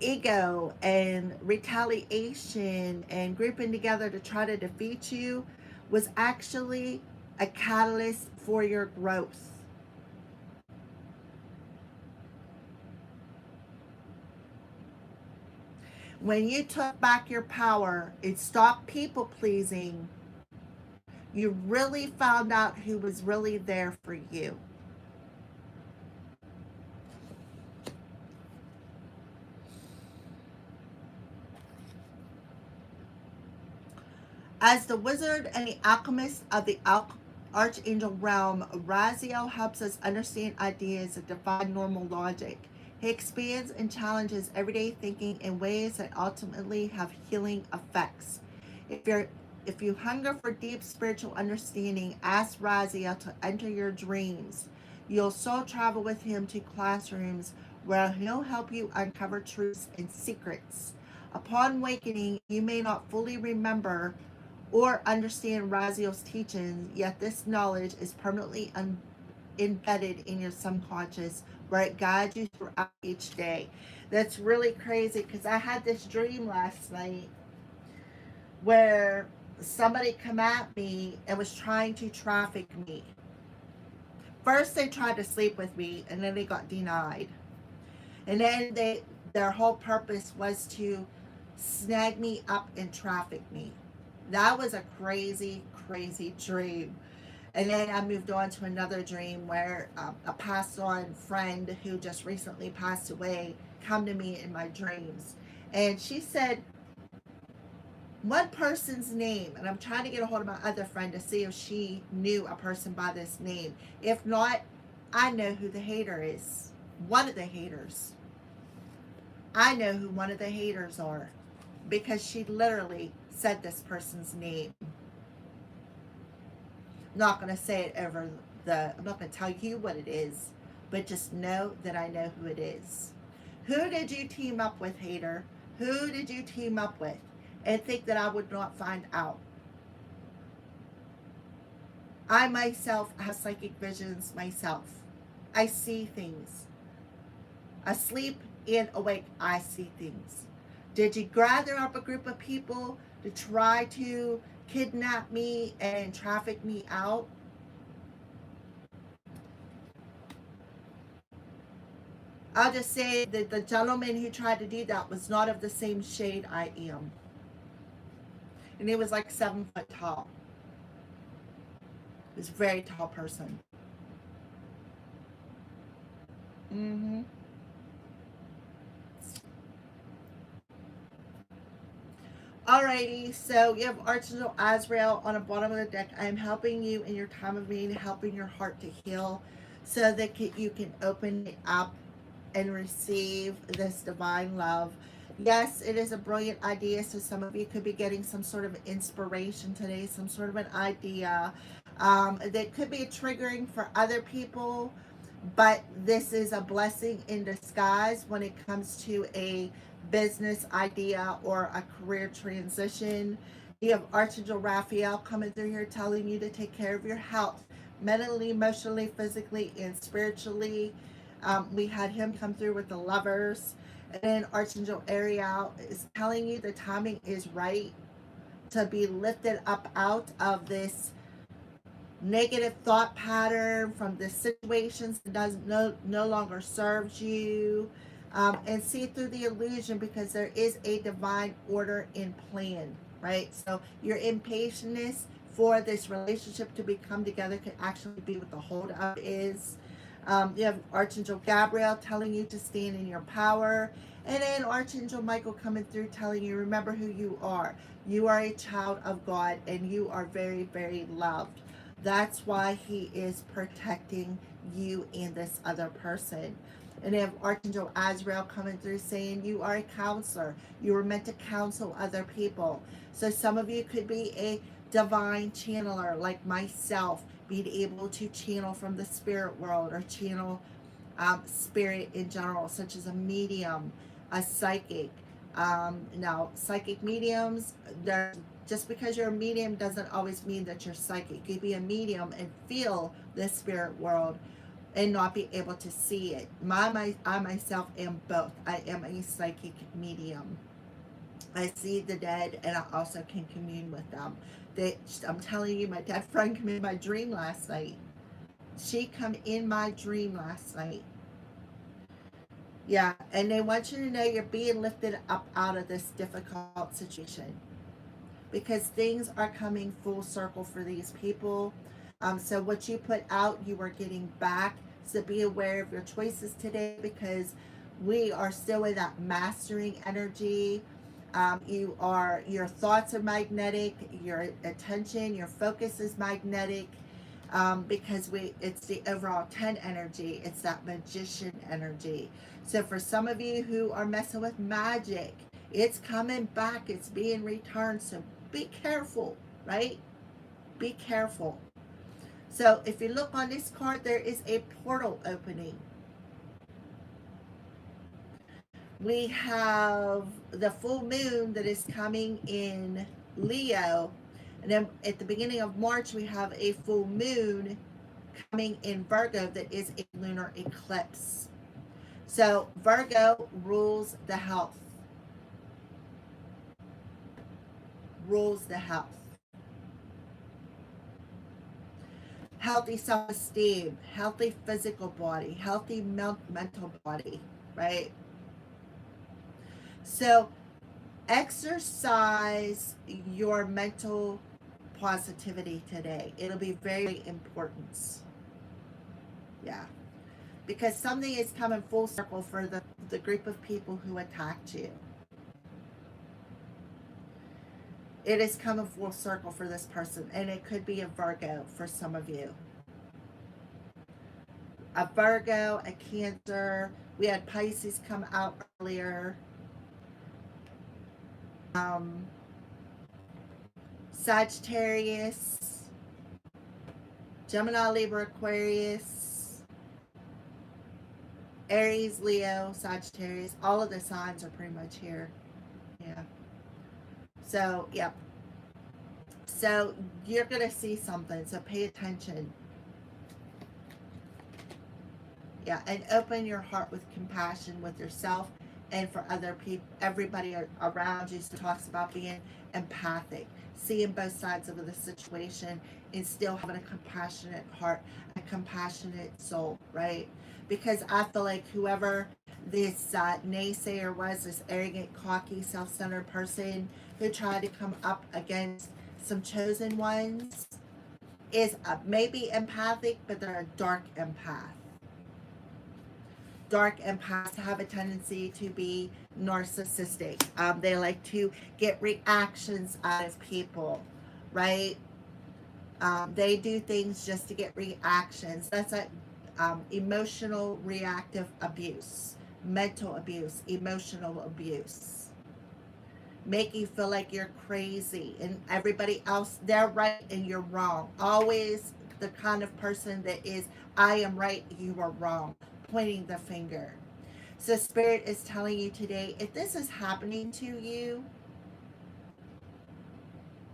ego and retaliation and grouping together to try to defeat you was actually a catalyst for your growth. When you took back your power and stopped people pleasing, you really found out who was really there for you. As the wizard and the alchemist of the Archangel realm, Raziel helps us understand ideas that defy normal logic. He expands and challenges everyday thinking in ways that ultimately have healing effects. If you hunger for deep spiritual understanding, ask Raziel to enter your dreams. You'll soul travel with him to classrooms where he'll help you uncover truths and secrets. Upon awakening, you may not fully remember or understand Raziel's teachings, yet this knowledge is permanently embedded in your subconscious where it guides you throughout each day. That's really crazy because I had this dream last night where somebody come at me and was trying to traffic me. First they tried to sleep with me and then they got denied. And then their whole purpose was to snag me up and traffic me. That was a crazy, crazy dream. And then I moved on to another dream where a passed on friend who just recently passed away come to me in my dreams. And she said one person's name, and I'm trying to get a hold of my other friend to see if she knew a person by this name. If not, I know who the hater is. One of the haters. I know who one of the haters are because she literally said this person's name. I'm not going to say it over I'm not going to tell you what it is, but just know that I know who it is. Who did you team up with, hater? Who did you team up with? And think that I would not find out. I myself have psychic visions myself. I see things. Asleep and awake, I see things. Did you gather up a group of people to try to kidnap me and traffic me out? I'll just say that the gentleman who tried to do that was not of the same shade I am. And he was like 7 foot tall. He was a very tall person. Mm-hmm. Alrighty, so you have Archangel Azrael on the bottom of the deck. I am helping you in your time of need, helping your heart to heal so that you can open it up and receive this divine love. Yes, it is a brilliant idea. So some of you could be getting some sort of inspiration today, some sort of an idea that could be triggering for other people. But this is a blessing in disguise when it comes to a business idea or a career transition. You have Archangel Raphael coming through here telling you to take care of your health, mentally, emotionally, physically, and spiritually. We had him come through with the lovers. And then Archangel Ariel is telling you the timing is right to be lifted up out of this negative thought pattern, from the situations that no longer serves you, and see through the illusion, because there is a divine order in plan, right? So your impatientness for this relationship to become together could actually be what the holdup is. You have Archangel Gabriel telling you to stand in your power. And then Archangel Michael coming through telling you, remember who you are. You are a child of God and you are very, very loved. That's why he is protecting you and this other person. And they have Archangel Azrael coming through saying you are a counselor. You were meant to counsel other people. So some of you could be a divine channeler like myself, being able to channel from the spirit world or channel spirit in general, such as a medium, a psychic. Now, psychic mediums, they're just because you're a medium doesn't always mean that you're psychic. You could be a medium and feel the spirit world and not be able to see it. I myself am both. I am a psychic medium. I see the dead and I also can commune with them. I'm telling you, my dead friend came in my dream last night. She come in my dream last night. Yeah, and they want you to know you're being lifted up out of this difficult situation, because things are coming full circle for these people. So what you put out, you are getting back. So be aware of your choices today, because we are still in that mastering energy. Your thoughts are magnetic, your attention, your focus is magnetic, because it's the overall 10 energy. It's that magician energy. So for some of you who are messing with magic, it's coming back, it's being returned. So be careful, right? Be careful. So if you look on this card, there is a portal opening. We have the full moon that is coming in Leo. And then at the beginning of March, we have a full moon coming in Virgo that is a lunar eclipse. So Virgo rules the health. Rules the health. Healthy self-esteem, healthy physical body, healthy mental body, right? So exercise your mental positivity today. It'll be very important. Yeah. Because something is coming full circle for the group of people who attacked you. It is coming full circle for this person, and it could be a Virgo for some of you. A Virgo, a Cancer. We had Pisces come out earlier. Sagittarius, Gemini, Libra, Aquarius, Aries, Leo, Sagittarius. All of the signs are pretty much here. Yeah. So, yep. So you're going to see something. So pay attention. Yeah, and open your heart with compassion with yourself and for other people, everybody around you. So it talks about being empathic, seeing both sides of the situation, and still having a compassionate heart, a compassionate soul, right? Because I feel like whoever this naysayer was, this arrogant, cocky, self-centered person who tried to come up against some chosen ones, is maybe empathic, but they're a dark empath. Dark empaths have a tendency to be narcissistic. They like to get reactions out of people, right? They do things just to get reactions. That's a emotional reactive abuse, mental abuse, emotional abuse. Make you feel like you're crazy and everybody else, they're right and you're wrong. Always the kind of person that is, I am right, you are wrong, pointing the finger. So Spirit is telling you today, if this is happening to you,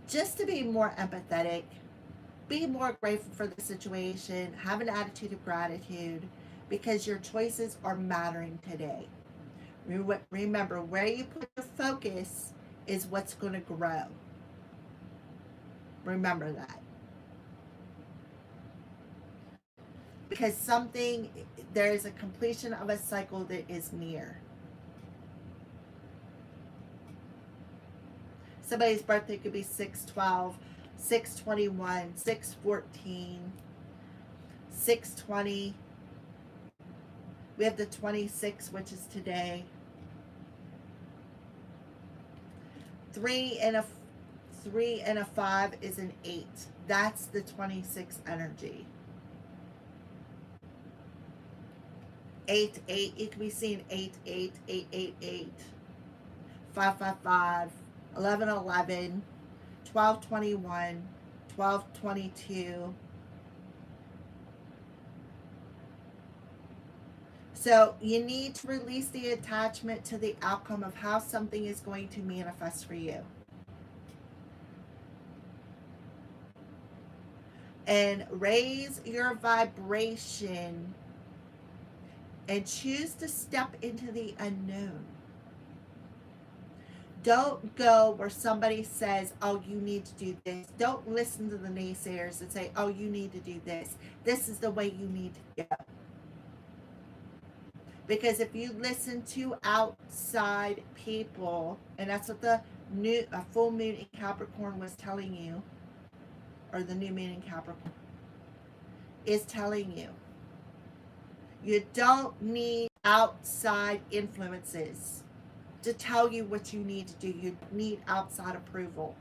just to be more empathetic, be more grateful for the situation, have an attitude of gratitude, because your choices are mattering today. Remember, where you put your focus is what's going to grow. Remember that. Because there is a completion of a cycle that is near. Somebody's birthday could be 6/12, 6/21, 6/14, 6/20. We have the 26th, which is today. 3 and a 5 is an 8. That's the 26 energy. 8, 8. You can be seeing 8, 8, 8, 8, 8, 5, 5, 5, 11, 11, 12, 21, 12, 22. So you need to release the attachment to the outcome of how something is going to manifest for you. And raise your vibration and choose to step into the unknown. Don't go where somebody says, oh, you need to do this. Don't listen to the naysayers that say, oh, you need to do this. This is the way you need to go. Because if you listen to outside people, and that's what the full moon in Capricorn was telling you, or the new moon in Capricorn is telling you, you don't need outside influences to tell you what you need to do. You need outside approval.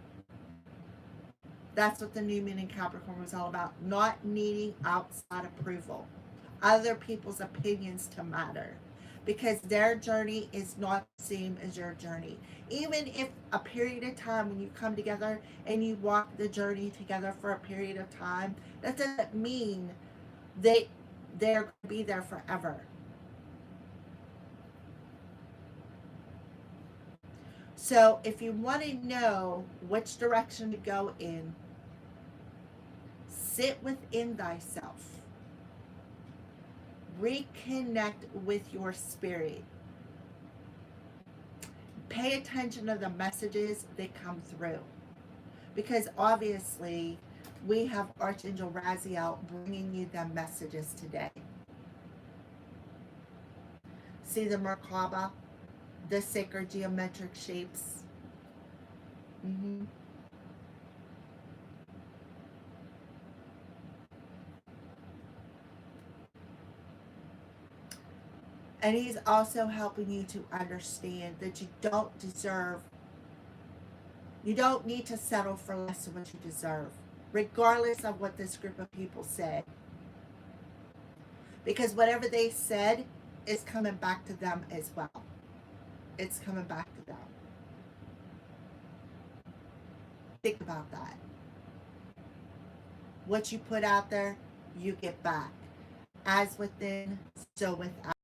That's what the new moon in Capricorn was all about. Not needing outside approval. Other people's opinions to matter. Because their journey is not the same as your journey. Even if a period of time when you come together and you walk the journey together for a period of time, that doesn't mean they're going to be there forever. So if you want to know which direction to go in, sit within thyself. Reconnect with your spirit. Pay attention to the messages that come through. Because obviously, we have Archangel Raziel bringing you the messages today. See the Merkaba? The sacred geometric shapes. And he's also helping you to understand that you don't need to settle for less than what you deserve, regardless of what this group of people said. Because whatever they said is coming back to them as well. It's coming back to them. Think about that. What you put out there, you get back. As within, so without.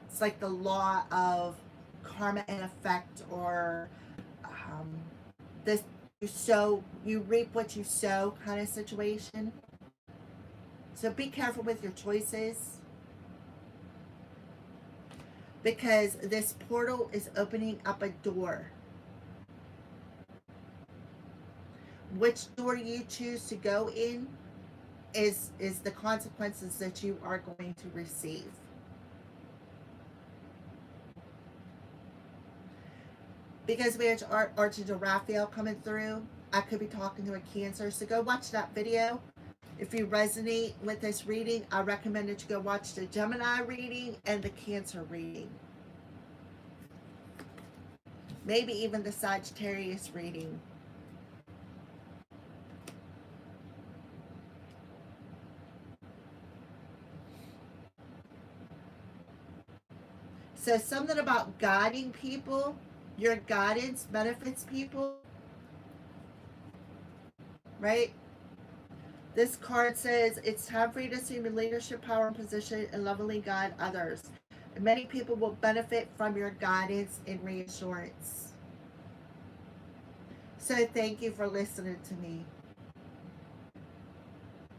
It's like the law of karma and effect, or this you reap what you sow kind of situation. So be careful with your choices. because this portal is opening up a door. Which door you choose to go in is the consequences that you are going to receive. Because we have Archangel Raphael coming through, I could be talking to a Cancer. So go watch that video. If you resonate with this reading, I recommend that you go watch the Gemini reading and the Cancer reading. Maybe even the Sagittarius reading. So something about guiding people, your guidance benefits people, right? This card says it's time for you to assume your leadership power and position and lovingly guide others. And many people will benefit from your guidance and reassurance. So thank you for listening to me.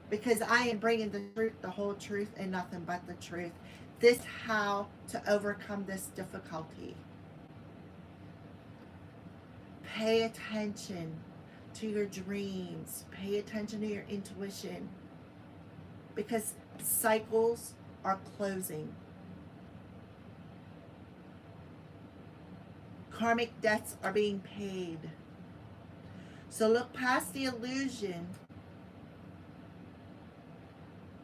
Because I am bringing the truth, the whole truth, and nothing but the truth. This how to overcome this difficulty. Pay attention to your dreams. Pay attention to your intuition. Because cycles are closing. Karmic debts are being paid. So look past the illusion,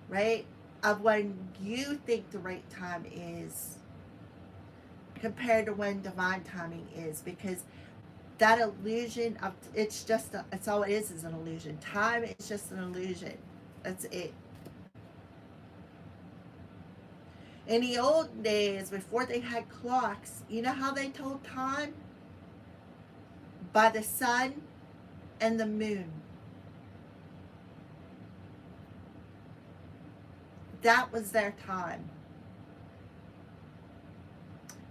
right, of when you think the right time is compared to when divine timing is, because that illusion of it's all it is an illusion. Time is just an illusion. That's it. In the old days, before they had clocks, you know how they told time? By the sun and the moon. That was their time.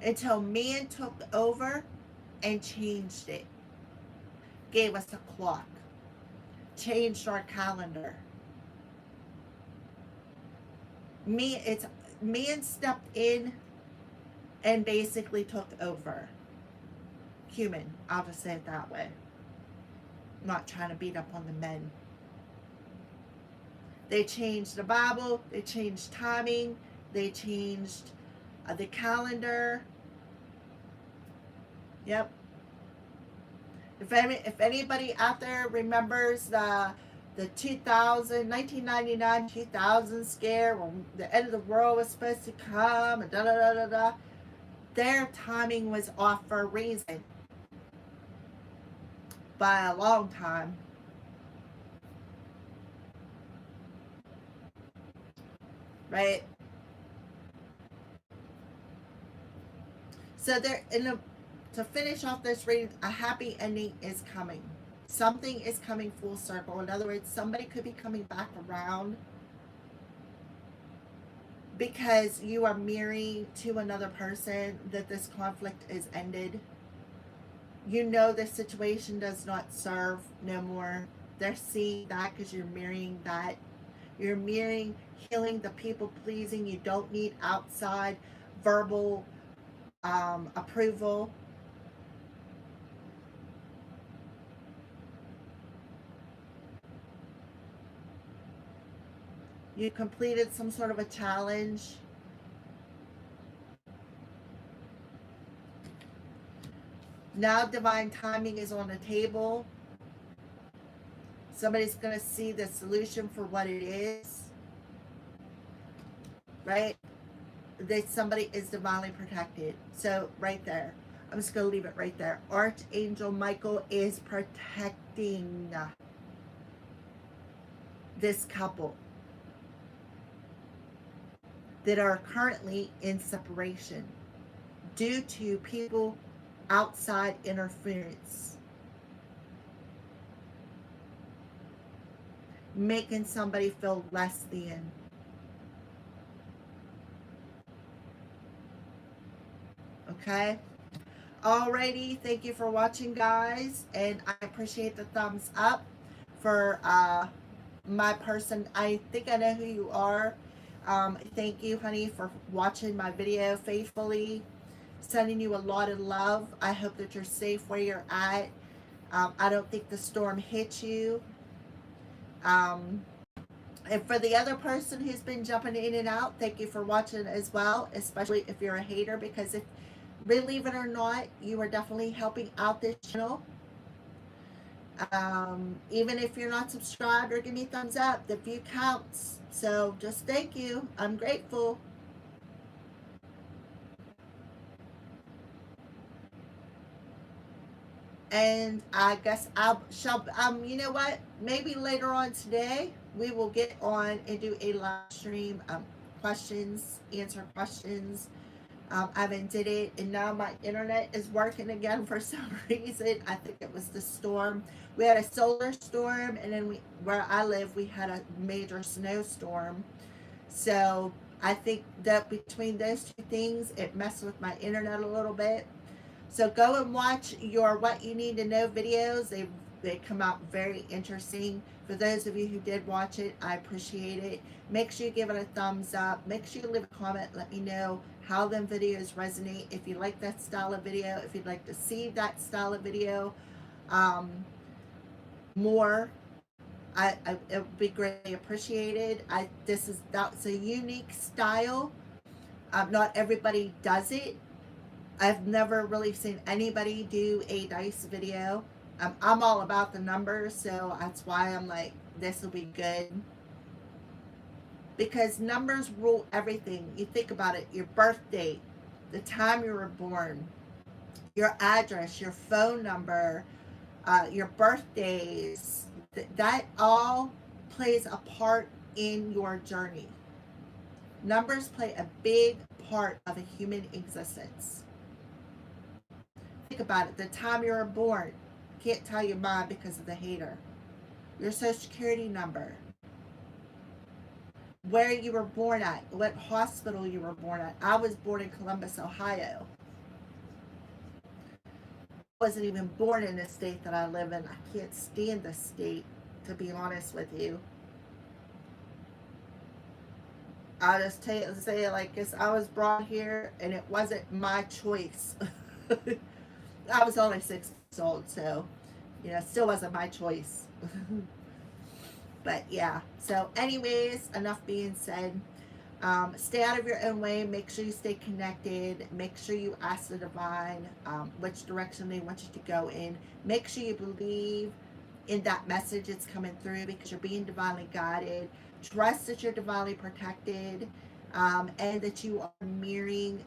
Until man took over and changed it. Gave us a clock. Changed our calendar. Man stepped in and basically took over. Human, I'll just say it that way. I'm not trying to beat up on the men. They changed the Bible, they changed timing, they changed the calendar. Yep. If anybody out there remembers the 1999 2000 scare when the end of the world was supposed to come and da da da da da, their timing was off for a reason. By a long time. Right? So to finish off this reading, a happy ending is coming. Something is coming full circle. In other words, somebody could be coming back around because you are mirroring to another person that this conflict is ended. You know the situation does not serve no more. They're seeing that because you're mirroring that. You're mirroring healing the people pleasing. You don't need outside verbal approval. You completed some sort of a challenge. Now divine timing is on the table. Somebody's going to see the solution for what it is. Right? That somebody is divinely protected. So right there. I'm just going to leave it right there. Archangel Michael is protecting this couple that are currently in separation due to people outside interference, making somebody feel less than. Okay? Alrighty, thank you for watching, guys, and I appreciate the thumbs up for my person. I think I know who you are. Thank you, honey, for watching my video faithfully. Sending you a lot of love. I hope that you're safe where you're at. I don't think the storm hit you. Um, and for the other person who's been jumping in and out, thank you for watching as well, especially if you're a hater, because if, believe it or not, you are definitely helping out this channel. Even if you're not subscribed or give me a thumbs up, the view counts. So just thank you. I'm grateful. And I guess I shall, you know what? Maybe later on today, we will get on and do a live stream, questions, answer questions. I haven't did it, and now my internet is working again for some reason. I think it was the storm. We had a solar storm, and then where I live, we had a major snowstorm. So I think that between those two things, it messed with my internet a little bit. So go and watch your What You Need to Know videos. They come out very interesting. For those of you who did watch it, I appreciate it. Make sure you give it a thumbs up. Make sure you leave a comment. Let me know how them videos resonate. If you like that style of video, if you'd like to see that style of video more, it would be greatly appreciated. That's a unique style. Not everybody does it. I've never really seen anybody do a dice video. I'm all about the numbers, so that's why I'm like, this will be good. Because numbers rule everything. You think about it, your birth date, the time you were born, your address, your phone number, your birthdays, that all plays a part in your journey. Numbers play a big part of a human existence. Think about it, the time you were born. Can't tell you mine because of the hater. Your social security number, where you were born at, what hospital you were born at. I was born in Columbus, Ohio. I wasn't even born in the state that I live in. I can't stand the state, to be honest with you. I'll just say it like this. I was brought here and it wasn't my choice. I was only 6 years old, so it still wasn't my choice. But yeah, so anyways, enough being said. Stay out of your own way. Make sure you stay connected. Make sure you ask the divine which direction they want you to go in. Make sure you believe in that message that's coming through, because you're being divinely guided. Trust that you're divinely protected, and that you are mirroring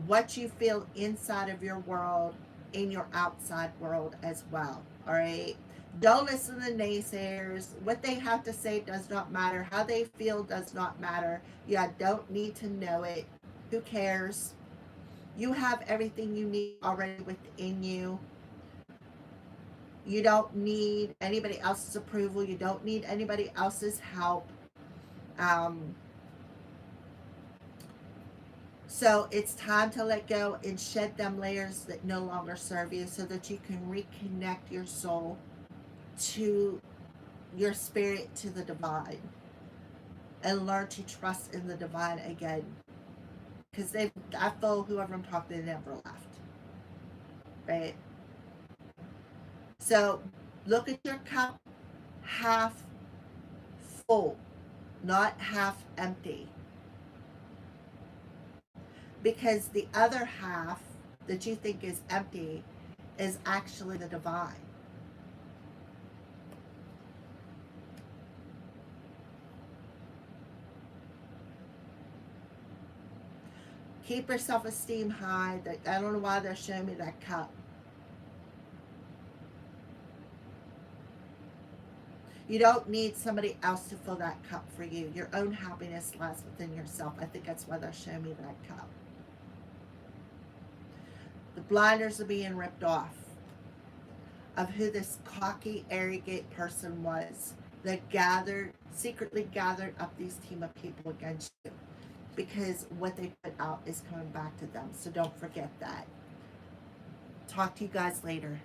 what you feel inside of your world in your outside world as well. All right. Don't listen to naysayers. What they have to say does not matter. How they feel does not matter. You don't need to know it. Who cares? You have everything you need already within you. You don't need anybody else's approval. You don't need anybody else's help. So it's time to let go and shed them layers that no longer serve you, so that you can reconnect your soul to your spirit, to the divine, and learn to trust in the divine again. Because I feel whoever I'm talking to never left. Right? So look at your cup half full, not half empty. Because the other half that you think is empty is actually the divine. Keep your self-esteem high. I don't know why they're showing me that cup. You don't need somebody else to fill that cup for you. Your own happiness lies within yourself. I think that's why they're showing me that cup. The blinders are being ripped off of who this cocky, arrogant person was that secretly gathered up these team of people against you. Because what they put out is coming back to them. So don't forget that. Talk to you guys later.